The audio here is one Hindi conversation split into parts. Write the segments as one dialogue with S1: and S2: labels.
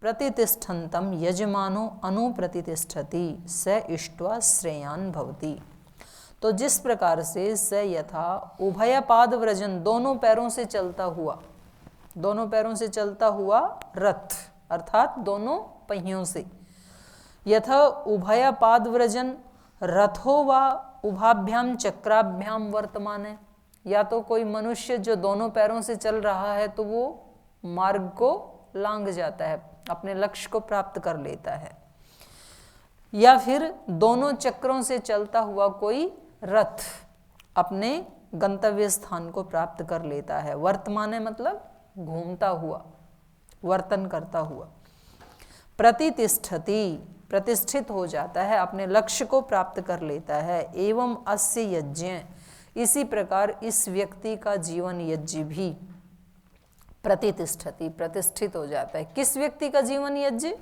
S1: प्रतितिष्ठन्तं यजमानो अनुप्रतितिष्ठति स इष्ट्वा श्रेयान् भवति। तो जिस प्रकार से स यथा उभयपाद व्रजन, दोनों पैरों से चलता हुआ रथ, अर्थात दोनों पहियों से, यथा उभयपाद व्रजन रथो वा उभाभ्याम चक्राभ्याम वर्तमान है। या तो कोई मनुष्य जो दोनों पैरों से चल रहा है तो वो मार्ग को लांघ जाता है, अपने लक्ष्य को प्राप्त कर लेता है, या फिर दोनों चक्रों से चलता हुआ कोई रथ अपने गंतव्य स्थान को प्राप्त कर लेता है। वर्तमान है मतलब घूमता हुआ, वर्तन करता हुआ। प्रतितिष्ठति, प्रतिष्ठित हो जाता है, अपने लक्ष्य को प्राप्त कर लेता है। एवं अस्य यज्ञ, इसी प्रकार इस व्यक्ति का जीवन यज्ञ भी प्रतितिष्ठति, प्रतिष्ठित हो जाता है। किस व्यक्ति का जीवन यज्ञ?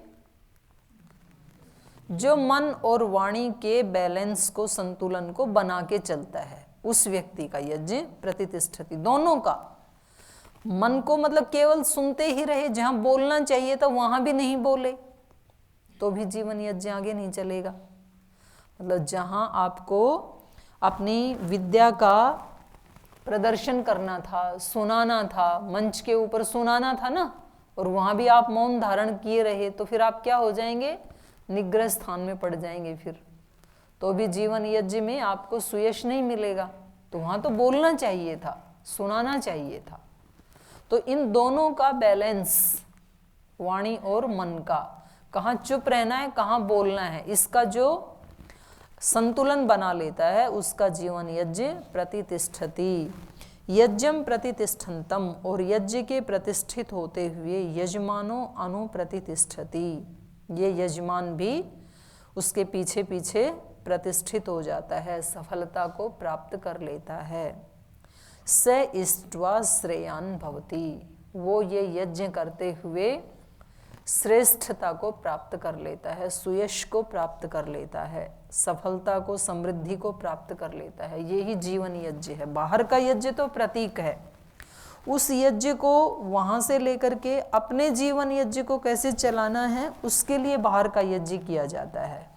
S1: जो मन और वाणी के बैलेंस को, संतुलन को बना के चलता है, उस व्यक्ति का यज्ञ प्रतितिष्ठति। दोनों का, मन को मतलब केवल सुनते ही रहे, जहां बोलना चाहिए था वहां भी नहीं बोले तो भी जीवन यज्ञ आगे नहीं चलेगा। मतलब जहां आपको अपनी विद्या का प्रदर्शन करना था, सुनाना था, मंच के ऊपर सुनाना था ना, और वहां भी आप मौन धारण किए रहे तो फिर आप क्या हो जाएंगे? निग्रह स्थान में पड़ जाएंगे। फिर तो भी जीवन यज्ञ में आपको सुयश नहीं मिलेगा। तो वहां तो बोलना चाहिए था, सुनाना चाहिए था। तो इन दोनों का बैलेंस, वाणी और मन का, कहाँ चुप रहना है कहाँ बोलना है, इसका जो संतुलन बना लेता है उसका जीवन यज्ञ प्रतितिष्ठति। यज्ञम प्रतितिष्ठन्तम, और यज्ञ के प्रतिष्ठित होते हुए यजमानो अनुप्रतितिष्ठति, ये यजमान भी उसके पीछे पीछे प्रतिष्ठित हो जाता है, सफलता को प्राप्त कर लेता है। स इष्ट्वा श्रेयान् भवति, वो ये यज्ञ करते हुए श्रेष्ठता को प्राप्त कर लेता है, सुयश को प्राप्त कर लेता है, सफलता को, समृद्धि को प्राप्त कर लेता है। यही जीवन यज्ञ है। बाहर का यज्ञ तो प्रतीक है, उस यज्ञ को वहां से लेकर के अपने जीवन यज्ञ को कैसे चलाना है उसके लिए बाहर का यज्ञ किया जाता है।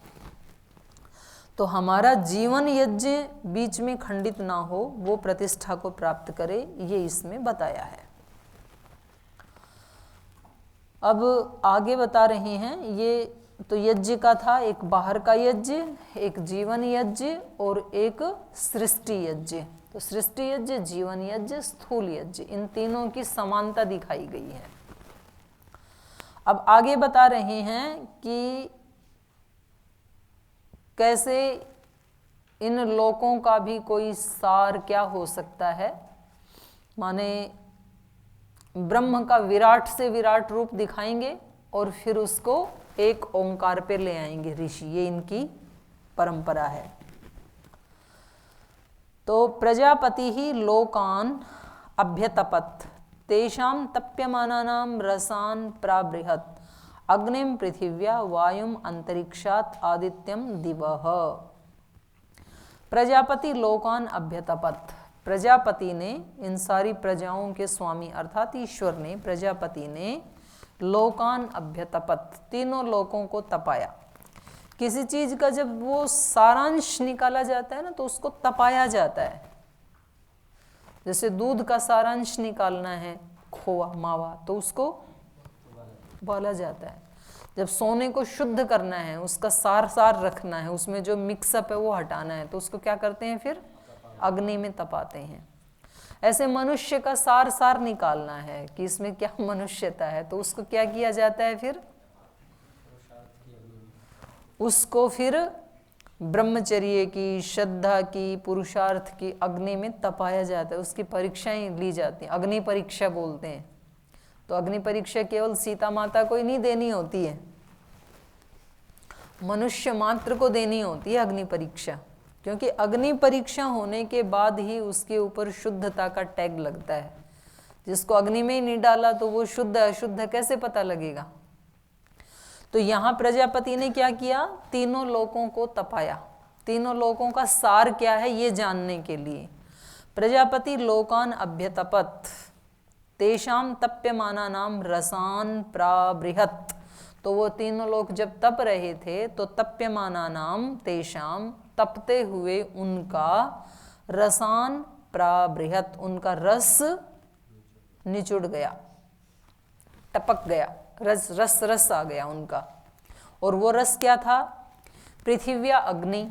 S1: तो हमारा जीवन यज्ञ बीच में खंडित ना हो, वो प्रतिष्ठा को प्राप्त करे, ये इसमें बताया है। अब आगे बता रहे हैं, ये तो यज्ञ का था, एक बाहर का यज्ञ, एक जीवन यज्ञ और एक सृष्टि यज्ञ। तो सृष्टि यज्ञ, जीवन यज्ञ, स्थूल यज्ञ, इन तीनों की समानता दिखाई गई है। अब आगे बता रहे हैं कि कैसे इन लोकों का भी कोई सार क्या हो सकता है। माने ब्रह्म का विराट से विराट रूप दिखाएंगे और फिर उसको एक ओंकार पे ले आएंगे ऋषि, ये इनकी परंपरा है। तो प्रजापति ही लोकान अभ्यतपत तेषां तप्यमानानां रसान् प्राबृहत् अग्निम पृथिव्या वायुम अंतरिक्षात् आदित्यम दिवः। प्रजापति लोकान अभ्यतपत, प्रजापति ने, इन सारी प्रजाओं के स्वामी अर्थात ईश्वर ने, प्रजापति ने लोकान अभ्यतपत, तीनों लोकों को तपाया। किसी चीज का जब वो सारांश निकाला जाता है ना तो उसको तपाया जाता है। जैसे दूध का सारांश निकालना है, खोआ, मावा, तो उसको उबाला जाता है। जब सोने को शुद्ध करना है, उसका सार सार रखना है, उसमें जो मिक्सअप है वो हटाना है, तो उसको क्या करते हैं? फिर अग्नि में तपाते हैं। ऐसे मनुष्य का सार सार निकालना है कि इसमें क्या मनुष्यता है, तो उसको क्या किया जाता है? फिर उसको फिर ब्रह्मचर्य की, श्रद्धा की, पुरुषार्थ की अग्नि में तपाया जाता है। उसकी परीक्षाएं ली जाती हैं, अग्नि परीक्षा बोलते हैं। तो अग्नि परीक्षा केवल सीता माता को ही नहीं देनी होती है, मनुष्य मात्र को देनी होती है अग्नि परीक्षा, क्योंकि अग्नि परीक्षा होने के बाद ही उसके ऊपर शुद्धता का टैग लगता है। जिसको अग्नि में ही नहीं डाला तो वो शुद्ध अशुद्ध कैसे पता लगेगा? तो यहाँ प्रजापति ने क्या किया? तीनों लोकों को तपाया। तीनों लोकों का सार क्या है ये जानने के लिए प्रजापति लोकान अभ्यतपत तेषां तप्यमानानां रसान् प्राबृहत्, तो वो तीनों लोग जब तप रहे थे तो तप्यमाना नाम तेषाम, तपते हुए उनका रसान प्राबृहत, उनका रस निचुड़ गया, टपक गया, रस रस रस आ गया उनका। और वो रस क्या था? पृथिव्या अग्नि,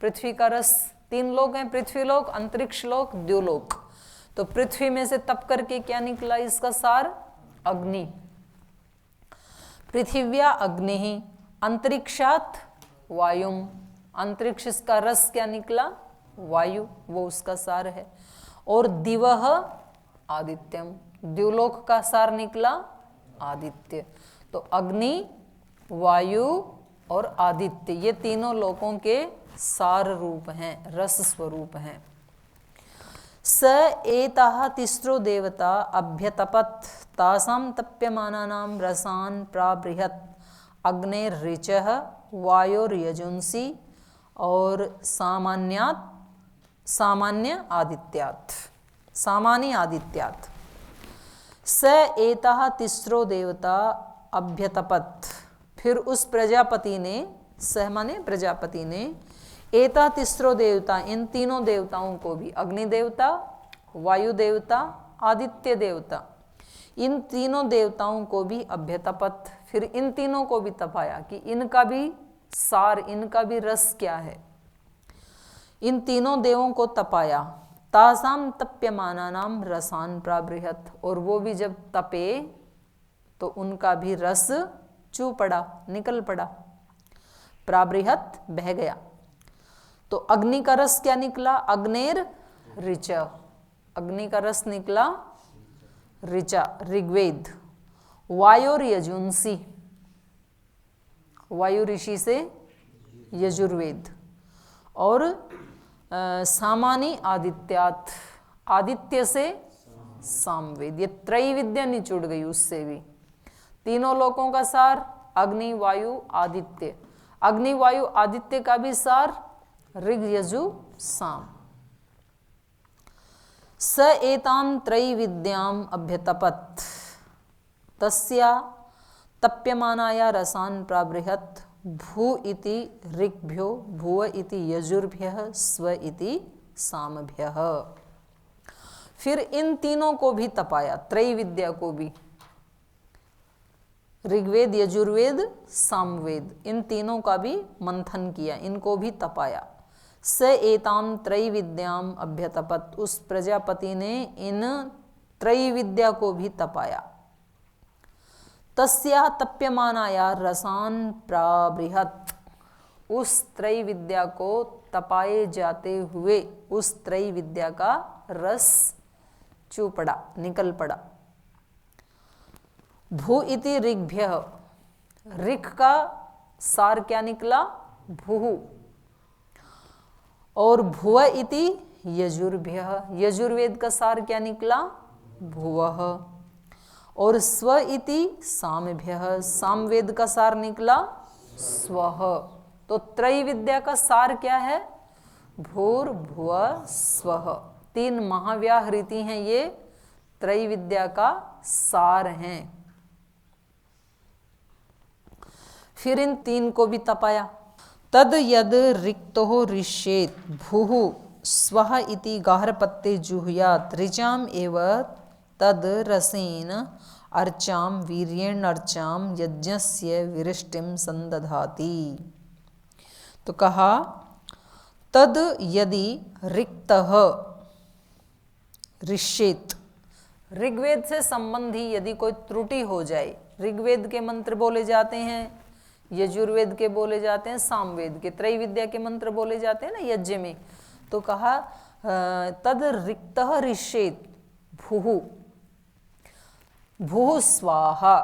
S1: पृथ्वी का रस। तीन लोग हैं, पृथ्वी लोक, अंतरिक्ष लोक, द्युलोक। तो पृथ्वी में से तप करके क्या निकला इसका सार? अग्नि। पृथिव्या अग्नि ही, अंतरिक्षात वायुम, अंतरिक्ष का रस क्या निकला? वायु, वो उसका सार है। और दिवह आदित्यम, द्युलोक का सार निकला आदित्य। तो अग्नि, वायु और आदित्य, ये तीनों लोकों के सार रूप हैं, रस स्वरूप हैं। स एताः तिस्रो देवता अभ्यतपत तासां तप्यमानानां रसान् प्राबृहत अग्नेर्ऋचः वायोर्यजुंसि और सामान्य आदित्यात्, सामान्य आदित्यात्। स एताः तिस्रो देवता अभ्यतपत, फिर उस प्रजापति ने, सह माने प्रजापति ने, एता तिस्रो देवता, इन तीनों देवताओं को भी, अग्नि देवता, वायु देवता, आदित्य देवता, इन तीनों देवताओं को भी अभ्यतपत, फिर इन तीनों को भी तपाया कि इनका भी सार, इनका भी रस क्या है। इन तीनों देवों को तपाया। तासाम तप्यमानानाम रसान प्राबृहत, और वो भी जब तपे तो उनका भी रस चू पड़ा, निकल पड़ा, प्राबृहत बह गया। तो अग्नि का रस क्या निकला? अग्नेर ऋचा, अग्नि का रस निकला ऋचा, ऋग्वेद। वायोर यजुंसी, वायु ऋषि से यजुर्वेद। और सामानी आदित्यात, आदित्य से सामवेद। ये त्रैविद्या निचुड़ गई उससे भी। तीनों लोकों का सार अग्नि वायु आदित्य, अग्नि वायु आदित्य का भी सार ऋग यजु साम। स एतां त्रैविद्याम अभ्यतपत तस्या तप्यमानाया रसान प्राबृहत भू इति ऋग्भ्यो भुव इति यजुर्भ्यः स्व इति सामभ्यः। फिर इन तीनों को भी तपाया, त्रैविद्या को भी, ऋग्वेद यजुर्वेद सामवेद, इन तीनों का भी मंथन किया, इनको भी तपाया। स एताम त्रैविद्याम अभ्यतपत, उस प्रजापति ने इन त्रैविद्या को भी तपाया। तस्या तप्यमानाया रसान प्राबृहत, उस त्रैविद्या को तपाए जाते हुए उस त्रैविद्या का रस चू पड़ा, निकल पड़ा। भू इति ऋग्भ्य, ऋग का सार क्या निकला? भू। और भुव इति यजुर्भ्य, यजुर्वेद का सार क्या निकला? भुवः। और स्व इति सामभ्यः, सामवेद का सार निकला स्वः। तो त्रैविद्या का सार क्या है? भूर्भुव स्वः। तीन महाव्याहृति हैं, ये त्रैविद्या का सार हैं। फिर इन तीन को भी तपाया। तद यद रिक्तो ऋष्येत भूः स्वः इति गार्हपत्ये जुहुयात् ऋचाम एव तद रसेन अर्चाम वीर्येण अर्चाम यज्ञस्य विरिष्टिम संदधाति। तो कहा तद यदि रिक्तः ऋष्येत, ऋग्वेद से संबंधी यदि कोई त्रुटि हो जाए, ऋग्वेद के मंत्र बोले जाते हैं, यजुर्वेद के बोले जाते हैं, सामवेद के, त्रैविद्या के मंत्र बोले जाते हैं ना यज्ञ में, तो कहा तद रिक्तः ऋष्येत भूः भूः स्वाहा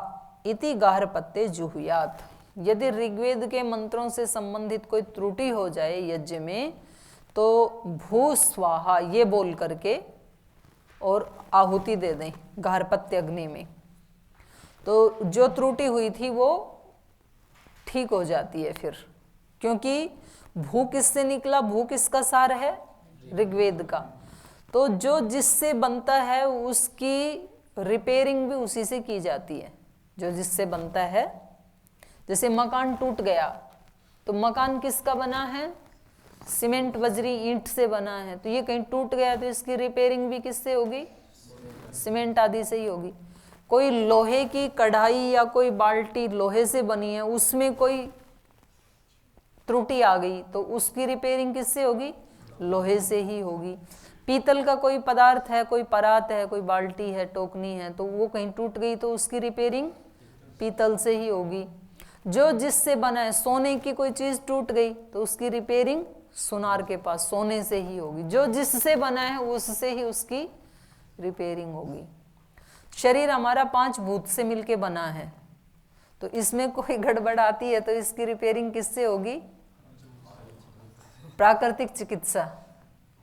S1: इति गार्हपत्ये जुहुयात्। यदि ऋग्वेद के मंत्रों से संबंधित कोई त्रुटि हो जाए यज्ञ में, तो भू स्वाहा ये बोल करके और आहुति दे दें गार्हपत्य अग्नि में, तो जो त्रुटि हुई थी वो ठीक हो जाती है फिर। क्योंकि भू किससे निकला? भू किसका सार है? ऋग्वेद का। तो जो जिससे बनता है उसकी रिपेयरिंग भी उसी से की जाती है, जो जिससे बनता है जैसे मकान टूट गया तो मकान किसका बना है, सीमेंट बजरी ईंट से बना है, तो ये कहीं टूट गया तो इसकी रिपेयरिंग भी किससे होगी, सीमेंट आदि से ही होगी। कोई लोहे की कढ़ाई या कोई बाल्टी लोहे से बनी है, उसमें कोई त्रुटि आ गई तो उसकी रिपेयरिंग किससे होगी, लोहे से ही होगी। पीतल का कोई पदार्थ है, कोई परात है, कोई बाल्टी है, टोकनी है, तो वो कहीं टूट गई तो उसकी रिपेयरिंग पीतल से ही होगी। जो जिससे बना है, सोने की कोई चीज टूट गई तो उसकी रिपेयरिंग सुनार के पास सोने से ही होगी। जो जिससे बना है उससे ही उसकी रिपेयरिंग होगी। शरीर हमारा 5 भूत से मिलके बना है, तो इसमें कोई गड़बड़ आती है तो इसकी रिपेयरिंग किससे होगी, प्राकृतिक चिकित्सा,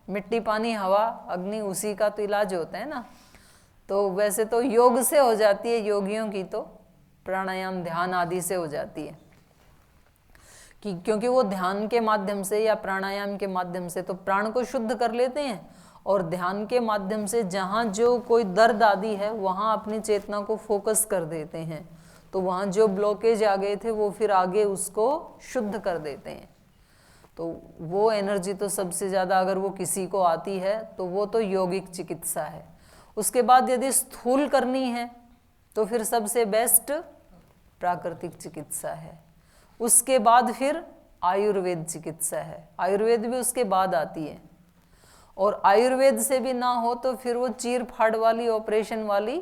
S1: मिट्टी पानी हवा अग्नि, उसी का तो इलाज होता है ना। तो वैसे तो योग से हो जाती है, योगियों की तो प्राणायाम ध्यान आदि से हो जाती है, कि क्योंकि वो ध्यान के माध्यम से या प्राणायाम के माध्यम से तो प्राण को शुद्ध कर लेते हैं, और ध्यान के माध्यम से जहाँ जो कोई दर्द आदि है वहाँ अपनी चेतना को फोकस कर देते हैं, तो वहाँ जो ब्लॉकेज आ गए थे वो फिर आगे उसको शुद्ध कर देते हैं। तो वो एनर्जी तो सबसे ज़्यादा अगर वो किसी को आती है तो वो तो यौगिक चिकित्सा है। उसके बाद यदि स्थूल करनी है तो फिर सबसे बेस्ट प्राकृतिक चिकित्सा है। उसके बाद फिर आयुर्वेद चिकित्सा है, आयुर्वेद भी उसके बाद आती है। और आयुर्वेद से भी ना हो तो फिर वो चीर फाड़ वाली ऑपरेशन वाली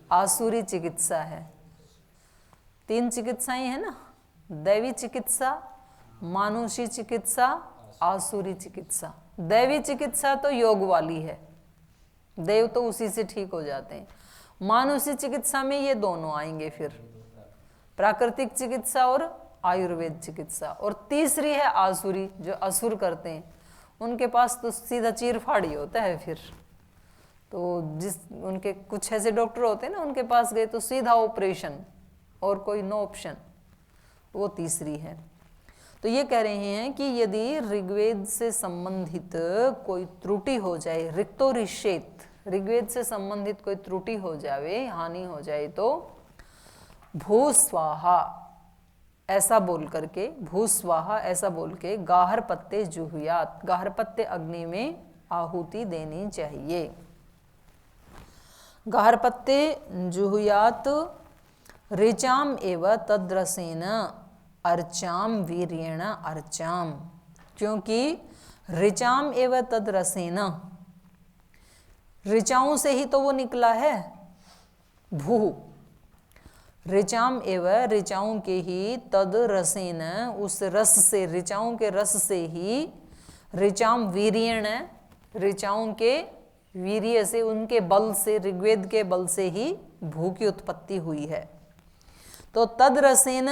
S1: आसुरी चिकित्सा है। 3 चिकित्साएं है ना, दैवी चिकित्सा, मानुषी चिकित्सा, आसुरी चिकित्सा। दैवी चिकित्सा तो योग वाली है, देव तो उसी से ठीक हो जाते हैं। मानुषी चिकित्सा में ये दोनों आएंगे, फिर प्राकृतिक चिकित्सा और आयुर्वेद चिकित्सा। और तीसरी है आसुरी, जो असुर करते हैं, उनके पास तो सीधा चीर फाड़ ही होता है। फिर तो जिस उनके कुछ ऐसे डॉक्टर होते हैं ना, उनके पास गए तो सीधा ऑपरेशन और कोई नो ऑप्शन, वो तीसरी है। तो ये कह रहे हैं कि यदि ऋग्वेद से संबंधित कोई त्रुटि हो जाए, रिक्तो ऋषेत, ऋग्वेद से संबंधित कोई त्रुटि हो जाए, हानि हो जाए, तो भू स्वाहा ऐसा बोल करके, भू स्वाहा ऐसा बोल के गाहर पत्ते जुहुयात, गाहर पत्ते अग्नि में आहुति देनी चाहिए। गाहर पत्ते जुहुयात ऋचाम एव तद्रसेन अर्चाम वीर्येण अर्चाम, क्योंकि ऋचाम एव तद्रसेन, ऋचाओं से ही तो वो निकला है भू, ऋचाम एव ऋचाओं के ही, तद रसेन उस रस से, ऋचाओं के रस से ही, ऋचाम वीर्येण ऋचाओं के वीर्य से, उनके बल से, ऋग्वेद के बल से ही भू की उत्पत्ति हुई है। तो तद रसेन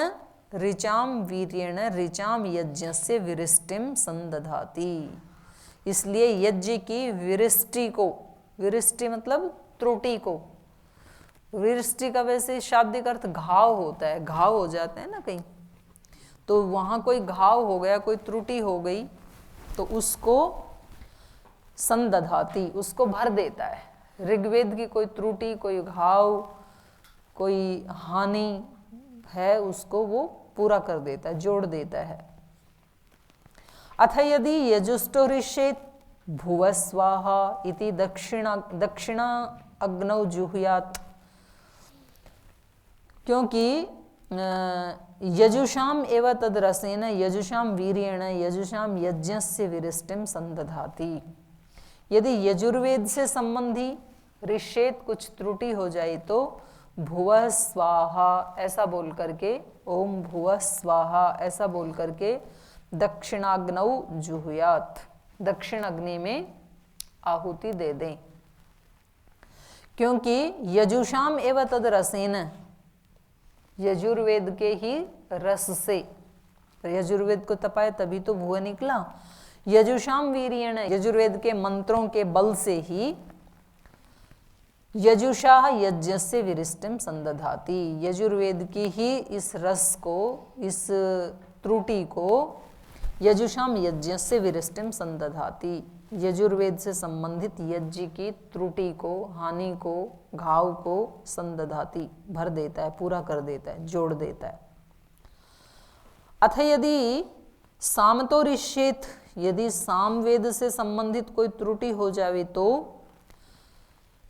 S1: ऋचाम वीर्येण ऋचाम यज्ञ से विरिष्टिम संदधाति, इसलिए यज्ञ की विरिष्टि को, विरिष्टि मतलब त्रुटि को, विरिष्टि का वैसे शाब्दिक अर्थ घाव होता है, घाव हो जाते हैं ना कहीं, तो वहाँ कोई घाव हो गया, कोई त्रुटि हो गई तो उसको संदधाति, उसको भर देता है। ऋग्वेद की कोई त्रुटि, कोई घाव, कोई हानि है, उसको वो पूरा कर देता है, जोड़ देता है। अथ यदि यजुष्टो ऋषेत भुव स्वाहा इति दक्षिणा अग्नौ जुहुयात, क्योंकि यजुषाम एव तद रसेन यजुषाम वीर्येण यजुषाम यज्ञस्य विरिष्टिम संदधाति, यदि यजुर्वेद से संबंधी ऋषेत कुछ त्रुटि हो जाए तो भुवः स्वाहा ऐसा बोल करके, ओम भुवः स्वाहा ऐसा बोल करके दक्षिणाग्नौ जुहुयात, दक्षिण अग्नि में आहुति दे दें। क्योंकि यजुषाम एव तद रसेन, यजुर्वेद के ही रस से, यजुर्वेद को तपाए तभी तो भुआ निकला। यजुषाम वीर्येण यजुर्वेद के मंत्रों के बल से ही यजुषा यज्ञस्य विरिष्टिम संदधाति, यजुर्वेद की ही इस रस को, इस त्रुटि को यजुषाम यज्ञस्य विरिष्टिम संदधाति, यजुर्वेद से संबंधित यज्ञ की त्रुटि को, हानि को, घाव को संदधाति भर देता है, पूरा कर देता है, जोड़ देता है। अथ यदि सामतो ऋष्येत, यदि सामवेद से संबंधित कोई त्रुटि हो जावे तो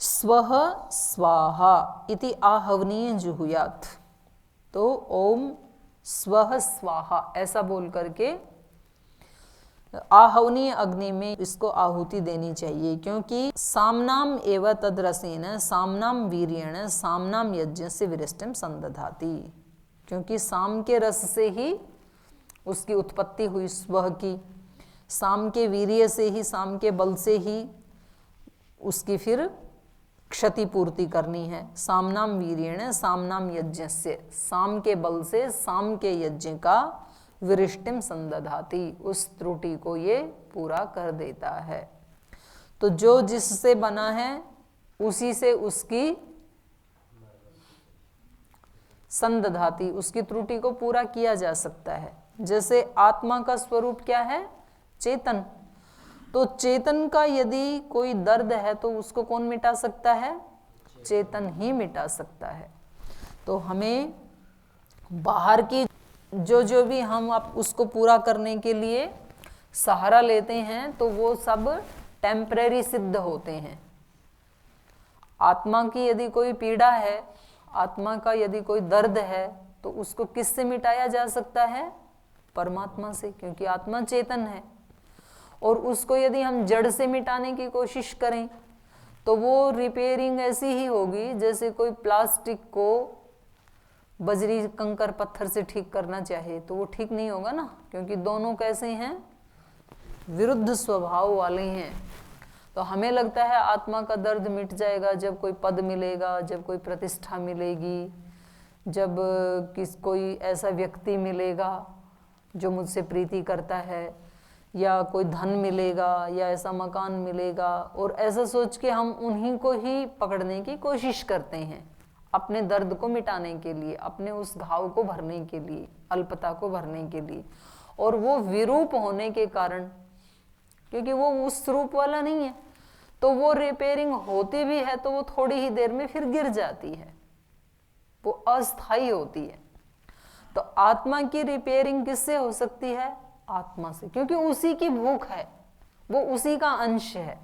S1: स्वः स्वाहा इति आहवनीय जुहुयात, तो ओम स्वः स्वाहा ऐसा बोल करके आहवनीय अग्नि में इसको आहुति देनी चाहिए, क्योंकि सामनाम एव तद्रसेन सामनाम वीर्येण सामनाम यज्ञ से विरिष्टम संदधाति, क्योंकि साम के रस से ही उसकी उत्पत्ति हुई स्वः की, साम के वीर्य से ही, साम के बल से ही उसकी फिर क्षतिपूर्ति करनी है। सामनाम वीर्येण सामनाम यज्ञ से, साम के बल से साम के यज्ञ का विरिष्टिम संदधाति, उस त्रुटि को ये पूरा कर देता है। तो जो जिससे बना है उसी से उसकी संदधाति, उसकी त्रुटि को पूरा किया जा सकता है। जैसे आत्मा का स्वरूप क्या है? चेतन। तो चेतन का यदि कोई दर्द है तो उसको कौन मिटा सकता है? चेतन ही मिटा सकता है। तो हमें बाहर की जो भी हम आप उसको पूरा करने के लिए सहारा लेते हैं तो वो सब टेम्परेरी सिद्ध होते हैं। आत्मा की यदि कोई पीड़ा है, आत्मा का यदि कोई दर्द है तो उसको किससे मिटाया जा सकता है? परमात्मा से, क्योंकि आत्मा चेतन है। और उसको यदि हम जड़ से मिटाने की कोशिश करें तो वो रिपेयरिंग ऐसी ही होगी जैसे कोई प्लास्टिक को बजरी कंकर पत्थर से ठीक करना चाहे तो वो ठीक नहीं होगा ना, क्योंकि दोनों कैसे हैं? विरुद्ध स्वभाव वाले हैं। तो हमें लगता है आत्मा का दर्द मिट जाएगा जब कोई पद मिलेगा, जब कोई प्रतिष्ठा मिलेगी, जब कोई ऐसा व्यक्ति मिलेगा जो मुझसे प्रीति करता है, या कोई धन मिलेगा, या ऐसा मकान मिलेगा, और ऐसा सोच के हम उन्हीं को ही पकड़ने की कोशिश करते हैं अपने दर्द को मिटाने के लिए, अपने उस घाव को भरने के लिए, अल्पता को भरने के लिए। और वो विरूप होने के कारण, क्योंकि वो उस रूप वाला नहीं है, तो वो रिपेयरिंग होती भी है तो वो थोड़ी ही देर में फिर गिर जाती है, वो अस्थायी होती है। तो आत्मा की रिपेयरिंग किससे हो सकती है? आत्मा से, क्योंकि उसी की भूख है, वो उसी का अंश है,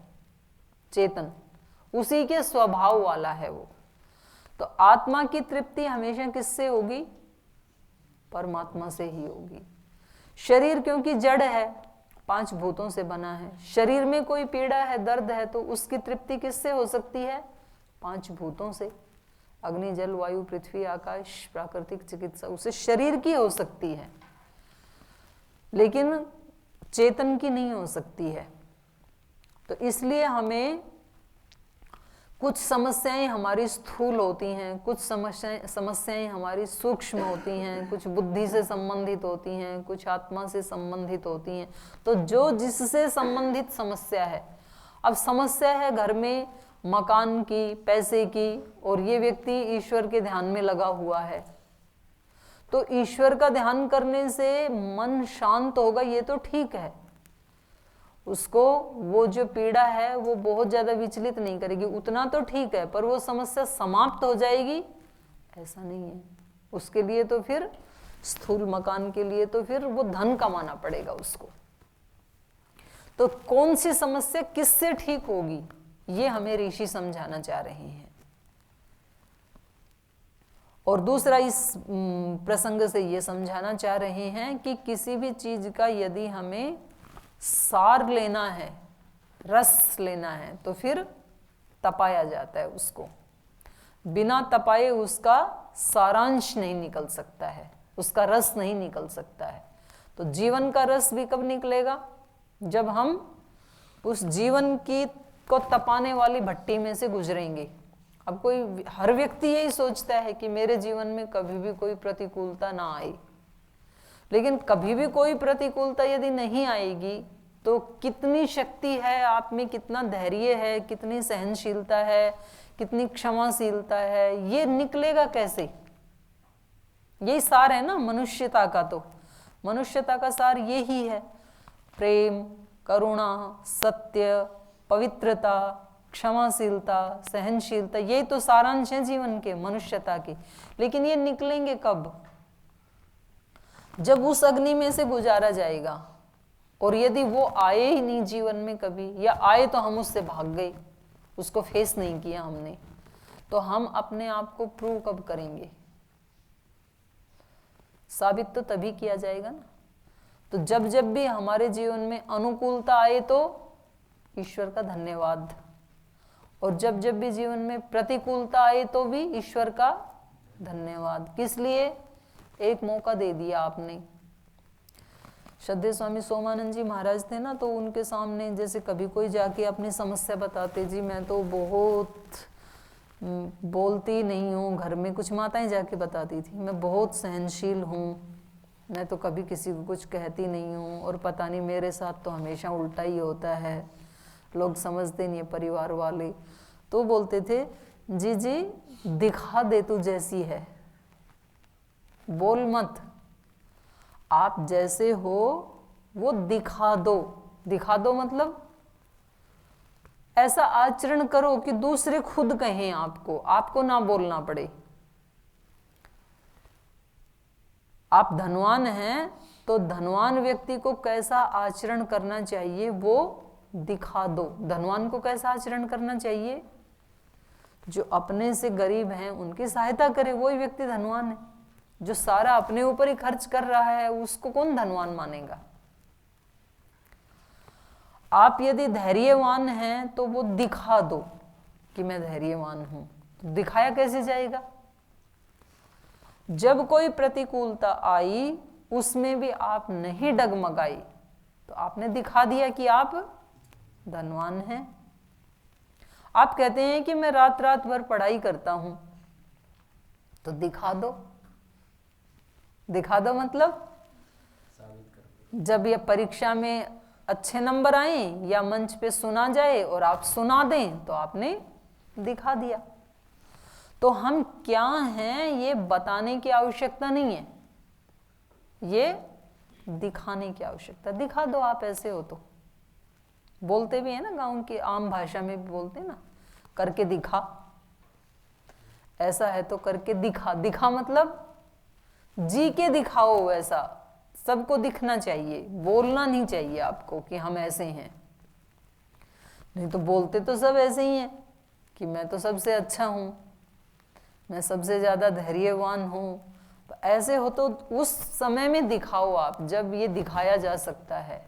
S1: चेतन उसी के स्वभाव वाला है वो। तो आत्मा की तृप्ति हमेशा किससे होगी? परमात्मा से ही होगी। शरीर क्योंकि जड़ है, 5 भूतों से बना है, शरीर में कोई पीड़ा है, दर्द है, तो उसकी तृप्ति किससे हो सकती है? 5 भूतों से, अग्नि जल वायु पृथ्वी आकाश, प्राकृतिक चिकित्सा, उसे शरीर की हो सकती है, लेकिन चेतन की नहीं हो सकती है। तो इसलिए हमें कुछ समस्याएं हमारी स्थूल होती हैं, कुछ समस्याएं हमारी सूक्ष्म होती हैं, कुछ बुद्धि से संबंधित होती हैं, कुछ आत्मा से संबंधित होती हैं। तो जो जिससे संबंधित समस्या है, अब समस्या है घर में मकान की, पैसे की, और ये व्यक्ति ईश्वर के ध्यान में लगा हुआ है, तो ईश्वर का ध्यान करने से मन शांत होगा, ये तो ठीक है, उसको वो जो पीड़ा है वो बहुत ज्यादा विचलित नहीं करेगी, उतना तो ठीक है, पर वो समस्या समाप्त हो जाएगी ऐसा नहीं है। उसके लिए तो फिर स्थूल मकान के लिए तो फिर वो धन कमाना पड़ेगा उसको। तो कौन सी समस्या किससे ठीक होगी, ये हमें ऋषि समझाना चाह रहे हैं। और दूसरा इस प्रसंग से ये समझाना चाह रहे हैं कि किसी भी चीज का यदि हमें सार लेना है, रस लेना है, तो फिर तपाया जाता है उसको। बिना तपाए उसका सारांश नहीं निकल सकता है, उसका रस नहीं निकल सकता है। तो जीवन का रस भी कब निकलेगा? जब हम उस जीवन की को तपाने वाली भट्टी में से गुजरेंगे। अब हर व्यक्ति यही सोचता है कि मेरे जीवन में कभी भी कोई प्रतिकूलता ना आए, लेकिन कभी भी कोई प्रतिकूलता यदि नहीं आएगी तो कितनी शक्ति है आप में, कितना धैर्य है, कितनी सहनशीलता है, कितनी क्षमाशीलता है, ये निकलेगा कैसे? यही सार है ना मनुष्यता का। तो मनुष्यता का सार यही है, प्रेम, करुणा, सत्य, पवित्रता, क्षमाशीलता, सहनशीलता, यही तो सारांश है जीवन के, मनुष्यता के। लेकिन ये निकलेंगे कब? जब उस अग्नि में से गुजारा जाएगा, और यदि वो आए ही नहीं जीवन में कभी, या आए तो हम उससे भाग गए, उसको फेस नहीं किया हमने, तो हम अपने आप को प्रूव कब करेंगे? साबित तो तभी किया जाएगा ना। तो जब जब भी हमारे जीवन में अनुकूलता आए तो ईश्वर का धन्यवाद, और जब जब भी जीवन में प्रतिकूलता आए तो भी ईश्वर का धन्यवाद। किस लिए? एक मौका दे दिया आपने। श्रद्धेय स्वामी सोमानंद जी महाराज थे ना, तो उनके सामने जैसे कभी कोई जाके अपनी समस्या बताते, जी मैं तो बहुत बोलती नहीं हूँ, घर में कुछ माताएं जाके बताती थी, मैं बहुत सहनशील हूँ, मैं तो कभी किसी को कुछ कहती नहीं हूँ, और पता नहीं मेरे साथ तो हमेशा उल्टा ही होता है, लोग समझते नहीं है परिवार वाले। तो बोलते थे, जी जी दिखा दे तू जैसी है, बोल मत, आप जैसे हो वो दिखा दो। दिखा दो मतलब ऐसा आचरण करो कि दूसरे खुद कहें आपको, आपको ना बोलना पड़े। आप धनवान हैं तो धनवान व्यक्ति को कैसा आचरण करना चाहिए वो दिखा दो। धनवान को कैसा आचरण करना चाहिए? जो अपने से गरीब हैं उनकी सहायता करे, वही व्यक्ति धनवान है। जो सारा अपने ऊपर ही खर्च कर रहा है उसको कौन धनवान मानेगा? आप यदि धैर्यवान हैं तो वो दिखा दो कि मैं धैर्यवान हूं। तो दिखाया कैसे जाएगा? जब कोई प्रतिकूलता आई उसमें भी आप नहीं डगमगाई तो आपने दिखा दिया कि आप धनवान हैं। आप कहते हैं कि मैं रात रात भर पढ़ाई करता हूं, तो दिखा दो। दिखा दो मतलब जब ये परीक्षा में अच्छे नंबर आए या मंच पे सुना जाए और आप सुना दें तो आपने दिखा दिया। तो हम क्या हैं ये बताने की आवश्यकता नहीं है, ये दिखाने की आवश्यकता। दिखा दो आप ऐसे हो तो। बोलते भी है ना, गांव की आम भाषा में भी बोलते हैं ना, करके दिखा। ऐसा है तो करके दिखा। दिखा मतलब जी के दिखाओ, ऐसा सबको दिखना चाहिए, बोलना नहीं चाहिए आपको कि हम ऐसे हैं। नहीं तो बोलते तो सब ऐसे ही हैं कि मैं तो सबसे अच्छा हूं, मैं सबसे ज्यादा धैर्यवान हूं। तो ऐसे हो तो उस समय में दिखाओ आप जब ये दिखाया जा सकता है।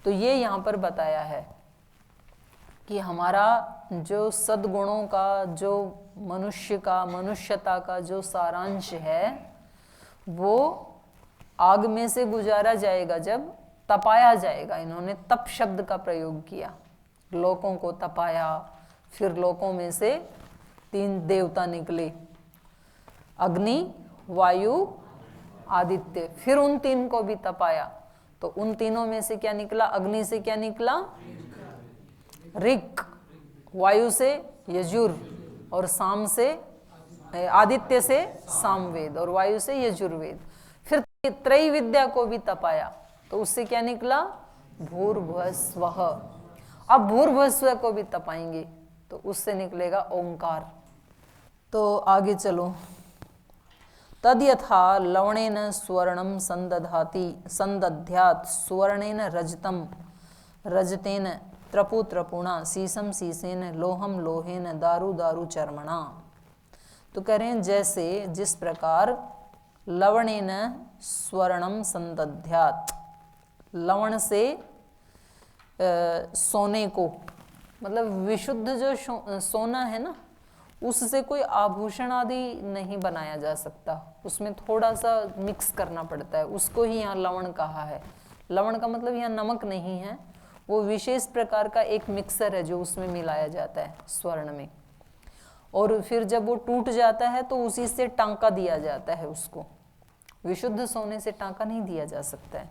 S1: तो ये यहां पर बताया है कि हमारा जो सद्गुणों का, जो मनुष्य का, मनुष्यता का जो सारांश है वो आग में से गुजारा जाएगा जब तपाया जाएगा। इन्होंने तप शब्द का प्रयोग किया, लोकों को तपाया। फिर लोकों में से 3 देवता निकले, अग्नि, वायु, आदित्य। फिर उन 3 को भी तपाया। तो उन तीनों में से क्या निकला? अग्नि से क्या निकला? ऋक, वायु से यजुर, और साम से आदित्य से सामवेद, और वायु से यजुर्वेद। फिर त्रय विद्या को भी तपाया तो उससे क्या निकला? भूर्भुवस्वः। अब भूर्भुवस्वः को भी तपाएंगे तो उससे निकलेगा ओंकार। तो आगे चलो। तद यथा लवणेन स्वर्णम संदधाति संदध्यात् स्वर्णेन रजतम रजतेन त्रपु त्रपुणा सीसम सीसेन लोहम लोहेन दारु दारु चर्मणा। तो कह रहे हैं जैसे जिस प्रकार लवणेन स्वर्णम संदध्यात्, लवण से सोने को, मतलब विशुद्ध जो सोना है ना, उससे कोई आभूषण आदि नहीं बनाया जा सकता, उसमें थोड़ा सा मिक्स करना पड़ता है, उसको ही यहाँ लवण कहा है। लवण का मतलब यहाँ नमक नहीं है, वो विशेष प्रकार का एक मिक्सर है जो उसमें मिलाया जाता है स्वर्ण में, और फिर जब वो टूट जाता है तो उसी से टांका दिया जाता है उसको। विशुद्ध सोने से टांका नहीं दिया जा सकता है।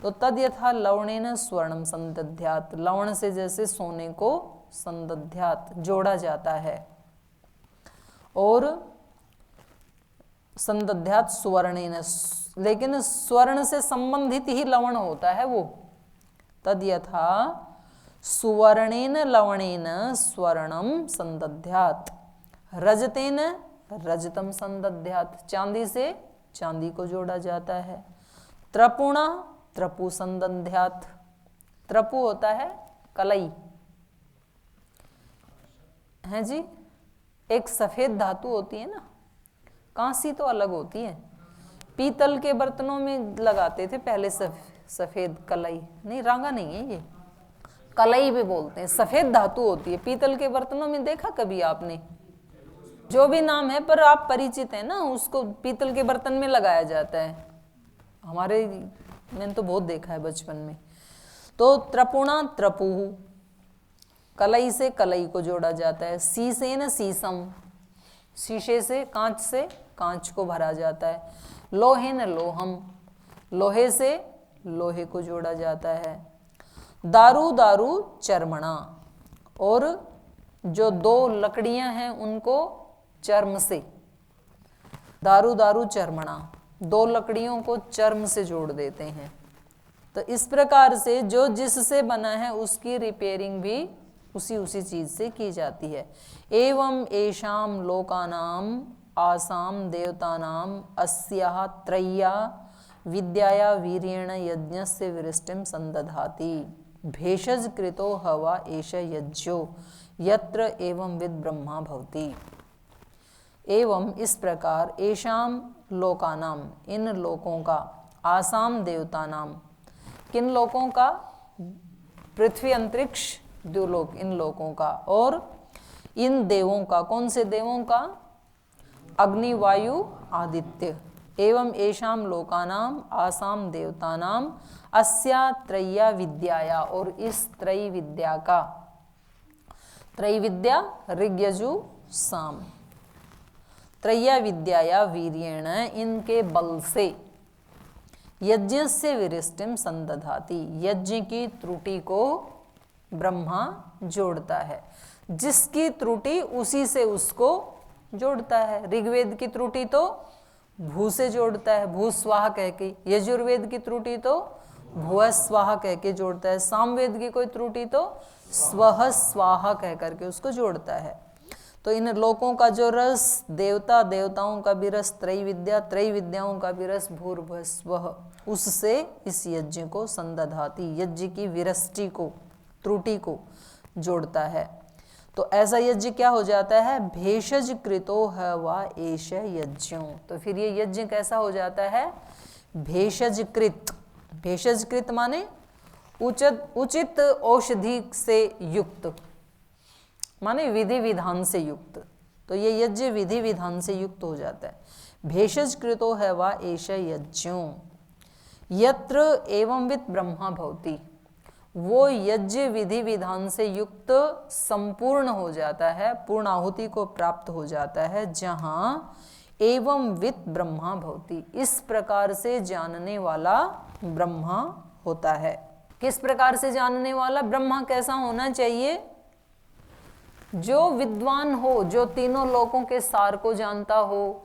S1: तो तद यथा लवणेन स्वर्णम संदध्यात्, लवण से जैसे सोने को संदध्यात् जोड़ा जाता है, और संदध्यात् स्वर्णेन, लेकिन स्वर्ण से संबंधित ही लवण होता है वो। तद यथा सुवर्णेन लवणेन स्वर्णम संदध्यात् रजतेन रजतम संदध्यात्, चांदी से चांदी को जोड़ा जाता है। त्रपुणा त्रपु संदध्यात्, त्रपु होता है कलई है जी, एक सफेद धातु होती है ना, कांसी तो अलग होती है, पीतल के बर्तनों में लगाते थे पहले सफेद कलई, नहीं रांगा नहीं है ये, कलई भी बोलते हैं, सफेद धातु होती है, पीतल के बर्तनों में देखा कभी आपने? जो भी नाम है पर आप परिचित हैं ना, उसको पीतल के बर्तन में लगाया जाता है, हमारे मैंने तो बहुत देखा है बचपन में। तो त्रपुणा त्रपुः, कलई से कलई को जोड़ा जाता है। सीसेन सीसम, शीशे से कांच से कांच को भरा जाता है। लोहेन लोहम, लोहे से लोहे को जोड़ा जाता है। दारू दारू चर्मणा, और जो दो लकड़ियां हैं उनको चर्म से, दारू दारू चर्मणा, दो लकड़ियों को चर्म से जोड़ देते हैं। तो इस प्रकार से जो जिससे बना है उसकी रिपेयरिंग भी उसी चीज से की जाती है। एवं एषाम लोकानाम आसाम देवतानाम अस्याः त्रय्या विद्याया वीर्येण यज्ञस्य विरिष्टिम संदधाति, भेषज कृतो हवा एष यज्ञो यत्र एवं विद ब्रह्मा भवति। एवं इस प्रकार एषाम लोकानाम, इन लोकों का, आसाम देवतानाम, किन लोकों का? पृथ्वी अंतरिक्ष द्युलोक, इन लोकों का, और इन देवों का, कौन से देवों का? अग्नि वायु आदित्य। एवं एषाम लोकानाम आसाम देवतानाम अस्या त्रय्या विद्याया, और इस त्रयी विद्या का, त्रयी विद्या ऋग यजु साम, त्रय्या विद्याया वीर्येण, इनके बल से, यज्ञ से विरिष्टिम संदधाति, यज्ञ की त्रुटि को ब्रह्मा जोड़ता है। जिसकी त्रुटि उसी से उसको जोड़ता है। ऋग्वेद की त्रुटि तो भू से जोड़ता है, भू स्वाहा कह के। यजुर्वेद की त्रुटि तो भुव स्वाहा कह के जोड़ता है। सामवेद की कोई त्रुटि तो स्वह स्वाहा कह करके उसको जोड़ता है। तो इन लोकों का जो रस, देवता देवताओं का भी रस, त्रयी विद्या त्रयी विद्याओं का भी रस, भूर्भुव स्वः, उससे इस यज्ञ को संदधाति, यज्ञ की विरष्टि को, त्रुटि को जोड़ता है। तो ऐसा यज्ञ क्या हो जाता है? भेषज कृतो है वा एष यज्ञों। तो फिर ये यज्ञ कैसा हो जाता है? भेषज कृत। भेषज कृत माने उचित औषधि से युक्त, माने विधि विधान से युक्त। तो ये यज्ञ विधि विधान से युक्त हो जाता है। भेषज कृतो है वा एष यज्ञों यत्र एवंवित ब्रह्मा भवति, वो यज्ञ विधि विधान से युक्त संपूर्ण हो जाता है, पूर्ण आहुति को प्राप्त हो जाता है, जहां एवं वित ब्रह्मा भवति, इस प्रकार से जानने वाला ब्रह्मा होता है। किस प्रकार से जानने वाला ब्रह्मा कैसा होना चाहिए? जो विद्वान हो, जो तीनों लोकों के सार को जानता हो,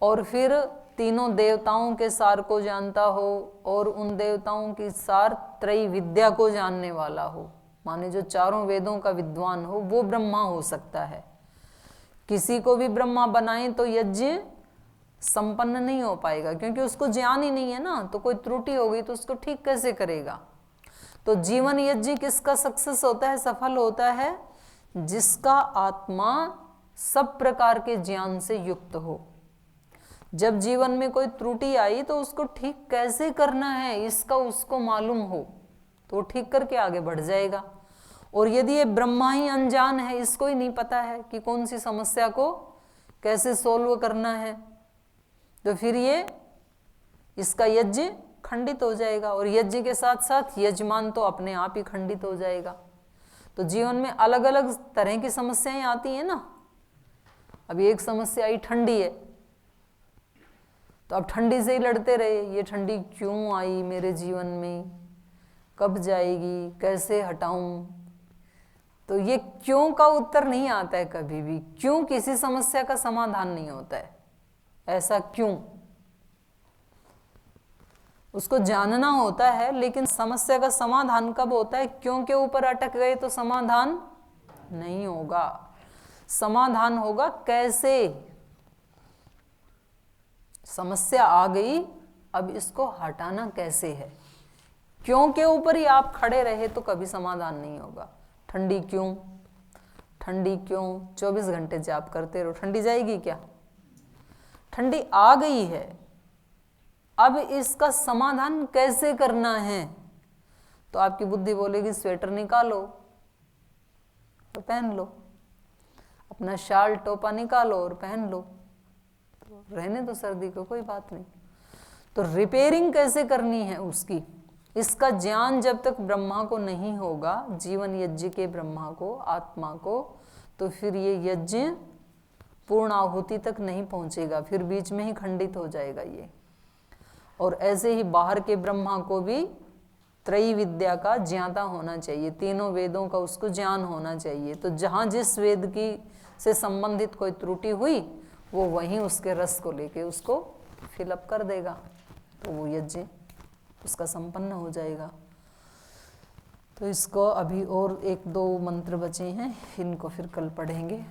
S1: और फिर तीनों देवताओं के सार को जानता हो, और उन देवताओं की सार त्रयी विद्या को जानने वाला हो, माने जो चारों वेदों का विद्वान हो, वो ब्रह्मा हो सकता है। किसी को भी ब्रह्मा बनाए तो यज्ञ संपन्न नहीं हो पाएगा, क्योंकि उसको ज्ञान ही नहीं है ना। तो कोई त्रुटि हो गई तो उसको ठीक कैसे करेगा? तो जीवन यज्ञ किसका सक्सेस होता है, सफल होता है? जिसका आत्मा सब प्रकार के ज्ञान से युक्त हो। जब जीवन में कोई त्रुटि आई तो उसको ठीक कैसे करना है इसका उसको मालूम हो, तो ठीक करके आगे बढ़ जाएगा। और यदि ये ब्रह्मा ही अनजान है, इसको ही नहीं पता है कि कौन सी समस्या को कैसे सोल्व करना है, तो फिर ये इसका यज्ञ खंडित हो जाएगा, और यज्ञ के साथ साथ यजमान तो अपने आप ही खंडित हो जाएगा। तो जीवन में अलग अलग तरह की समस्याएं आती हैं ना। अभी एक समस्या आई ठंडी है, तो अब ठंडी से ही लड़ते रहे, ये ठंडी क्यों आई मेरे जीवन में, कब जाएगी, कैसे हटाऊं। तो ये क्यों का उत्तर नहीं आता है कभी भी। क्यों किसी समस्या का समाधान नहीं होता है, ऐसा क्यों, उसको जानना होता है। लेकिन समस्या का समाधान कब होता है? क्यों के ऊपर अटक गए तो समाधान नहीं होगा। समाधान होगा कैसे, समस्या आ गई, अब इसको हटाना कैसे है। क्यों के ऊपर ही आप खड़े रहे तो कभी समाधान नहीं होगा। ठंडी क्यों, ठंडी क्यों, 24 घंटे जाप करते रहो, ठंडी जाएगी क्या? ठंडी आ गई है, अब इसका समाधान कैसे करना है? तो आपकी बुद्धि बोलेगी स्वेटर निकालो तो पहन लो, अपना शाल टोपा निकालो और पहन लो, तो रहने दो सर्दी को, कोई बात नहीं। तो रिपेयरिंग कैसे करनी है उसकी, इसका ज्ञान जब तक ब्रह्मा को नहीं होगा, जीवन यज्ञ के ब्रह्मा को, आत्मा को, तो फिर ये यज्ञ पूर्ण आहुति तक नहीं पहुंचेगा, फिर बीच में ही खंडित हो जाएगा ये। और ऐसे ही बाहर के ब्रह्मा को भी त्रयी विद्या का ज्ञाता होना चाहिए, तीनों वेदों का उसको ज्ञान होना चाहिए। तो जहाँ जिस वेद की से संबंधित कोई त्रुटि हुई, वो वहीं उसके रस को लेके उसको फिलअप कर देगा, तो वो यज्ञ उसका संपन्न हो जाएगा। तो इसको अभी और 1-2 मंत्र बचे हैं, इनको फिर कल पढ़ेंगे।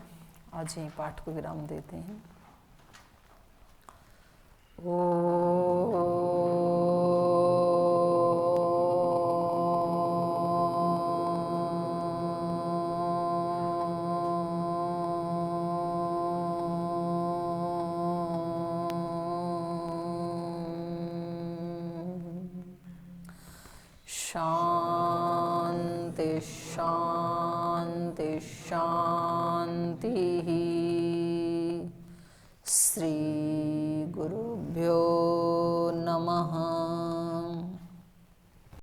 S1: आज यहीं पाठ को विराम देते हैं। शांति शांति शांति। श्री गुरुभ्यो